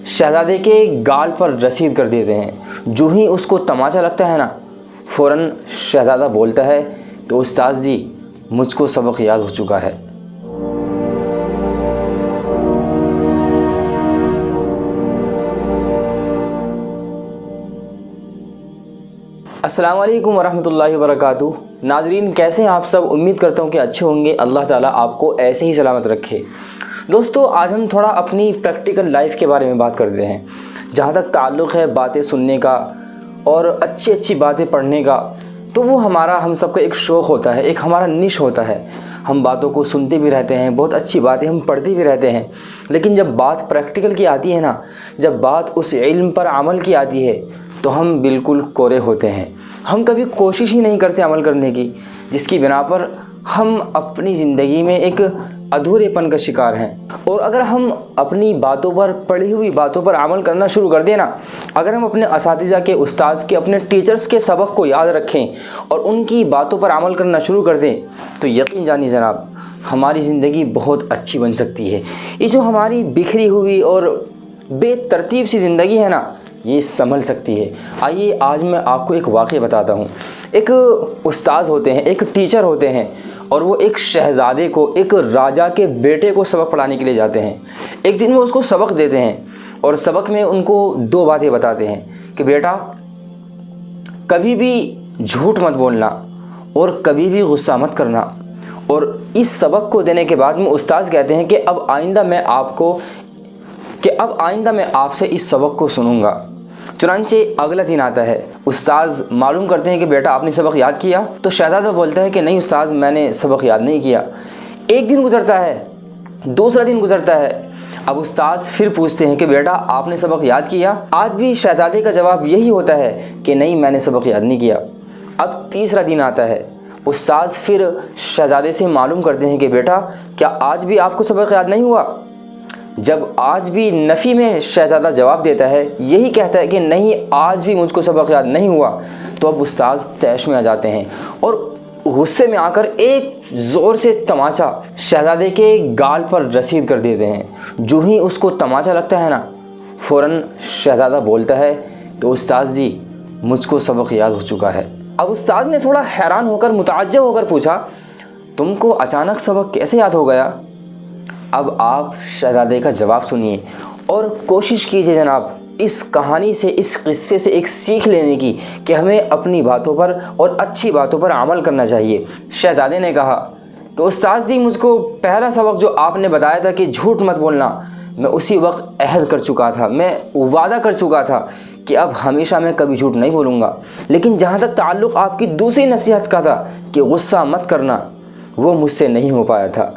शहजादे के गाल पर रसीद कर देते हैं। जो ही उसको तमाचा लगता है ना, फ़ौरन शहज़ादा बोलता है कि उस्ताद जी मुझको सबक याद हो चुका है। अस्सलाम वालेकुम वरहमतुल्लाहि वबरकातुहू। नाज़रीन, कैसे हैं आप सब? उम्मीद करता हूँ कि अच्छे होंगे। अल्लाह ताला आपको ऐसे ही सलामत रखे। दोस्तों, आज हम थोड़ा अपनी प्रैक्टिकल लाइफ के बारे में बात करते हैं। जहाँ तक ताल्लुक़ है बातें सुनने का और अच्छी अच्छी बातें पढ़ने का, तो वो हम सबका एक शौक़ होता है, एक हमारा निश होता है। हम बातों को सुनते भी रहते हैं, बहुत अच्छी बातें हम पढ़ते भी रहते हैं, लेकिन जब बात प्रैक्टिकल की आती है ना, जब बात उस इल्म पर अमल की आती है, तो हम बिल्कुल कोरे होते हैं। हम कभी कोशिश ही नहीं करते अमल करने की, जिसकी बिना पर हम अपनी ज़िंदगी में एक अधूरेपन का शिकार हैं। और अगर हम अपनी बातों पर, पढ़ी हुई बातों पर अमल करना शुरू कर दें ना, अगर हम अपने असातिज़ा के, उस्ताद के, अपने टीचर्स के सबक को याद रखें और उनकी बातों पर अमल करना शुरू कर दें, तो यकीन जानिए जनाब, हमारी ज़िंदगी बहुत अच्छी बन सकती है। ये जो हमारी बिखरी हुई और बेतरतीब सी ज़िंदगी है ना, ये संभल सकती है। आइए आज मैं आपको एक वाक़या बताता हूँ। एक उस्ताद होते हैं, एक टीचर होते हैं, और वो एक शहज़ादे को, एक राजा के बेटे को सबक पढ़ाने के लिए जाते हैं। एक दिन वो उसको सबक देते हैं और सबक में उनको दो बातें बताते हैं कि बेटा, कभी भी झूठ मत बोलना और कभी भी गुस्सा मत करना। और इस सबक को देने के बाद में उस्ताद कहते हैं कि अब आइंदा मैं आपसे इस सबक को सुनूंगा। चुनांचे अगला दिन आता है। उस्ताद मालूम करते हैं कि बेटा आपने सबक याद किया? तो शहज़ादा बोलता है कि नहीं उस्ताद, मैंने सबक याद नहीं किया। एक दिन गुजरता है, दूसरा दिन गुजरता है। अब उस्ताद फिर पूछते हैं कि बेटा आपने सबक याद किया? आज भी शहज़ादे का जवाब यही होता है कि नहीं, मैंने सबक याद नहीं किया। अब तीसरा दिन आता है। उस्ताद फिर शहज़ादे से मालूम करते हैं कि बेटा क्या आज भी आपको सबक याद नहीं हुआ? जब आज भी नफ़ी में शहज़ादा जवाब देता है, यही कहता है कि नहीं, आज भी मुझको सबक याद नहीं हुआ, तो अब उस्ताद तैश में आ जाते हैं और गुस्से में आकर एक ज़ोर से तमाचा शहज़ादे के गाल पर रसीद कर देते हैं। जो ही उसको तमाचा लगता है ना, फ़ौरन शहज़ादा बोलता है कि उस्ताद जी मुझको सबक याद हो चुका है। अब उस्ताद ने थोड़ा हैरान होकर, मुताज्जब होकर पूछा, तुमको अचानक सबक कैसे याद हो गया? अब आप शहज़ादे का जवाब सुनिए और कोशिश कीजिए जनाब, इस कहानी से, इस किस्से से एक सीख लेने की कि हमें अपनी बातों पर और अच्छी बातों पर अमल करना चाहिए। शहज़ादे ने कहा कि उस्ताद जी, मुझको पहला सबक जो आपने बताया था कि झूठ मत बोलना, मैं उसी वक्त अहद कर चुका था, मैं वादा कर चुका था कि अब हमेशा मैं कभी झूठ नहीं बोलूँगा। लेकिन जहाँ तक ताल्लुक़ आपकी दूसरी नसीहत का था कि गुस्सा मत करना, वो मुझसे नहीं हो पाया था।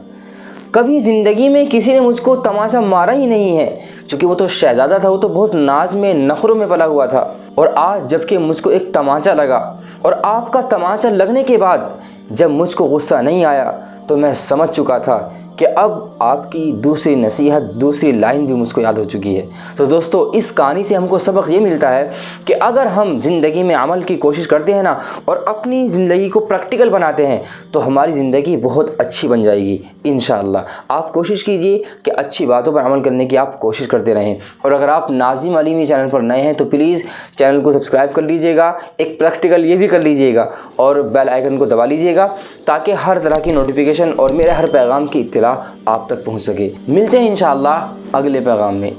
कभी ज़िंदगी में किसी ने मुझको तमाचा मारा ही नहीं है, क्योंकि वो तो शहज़ादा था, वो तो बहुत नाज में, नखरों में पला हुआ था। और आज जबकि मुझको एक तमाचा लगा, और आपका तमाचा लगने के बाद जब मुझको गुस्सा नहीं आया, तो मैं समझ चुका था कि अब आपकी दूसरी नसीहत, दूसरी लाइन भी मुझको याद हो चुकी है। तो दोस्तों, इस कहानी से हमको सबक ये मिलता है कि अगर हम ज़िंदगी में अमल की कोशिश करते हैं ना, और अपनी ज़िंदगी को प्रैक्टिकल बनाते हैं, तो हमारी ज़िंदगी बहुत अच्छी बन जाएगी इंशाअल्लाह। आप कोशिश कीजिए कि अच्छी बातों पर अमल करने की आप कोशिश करते रहें। और अगर आप नाज़िम अलीमी चैनल पर नए हैं तो प्लीज़ चैनल को सब्सक्राइब कर लीजिएगा, एक प्रैक्टिकल ये भी कर लीजिएगा और बेल आइकन को दबा लीजिएगा, ताकि हर तरह की नोटिफिकेशन और मेरे हर पैगाम की इत्तला आप तक पहुंच सके। मिलते हैं इंशाअल्लाह अगले पैगाम में।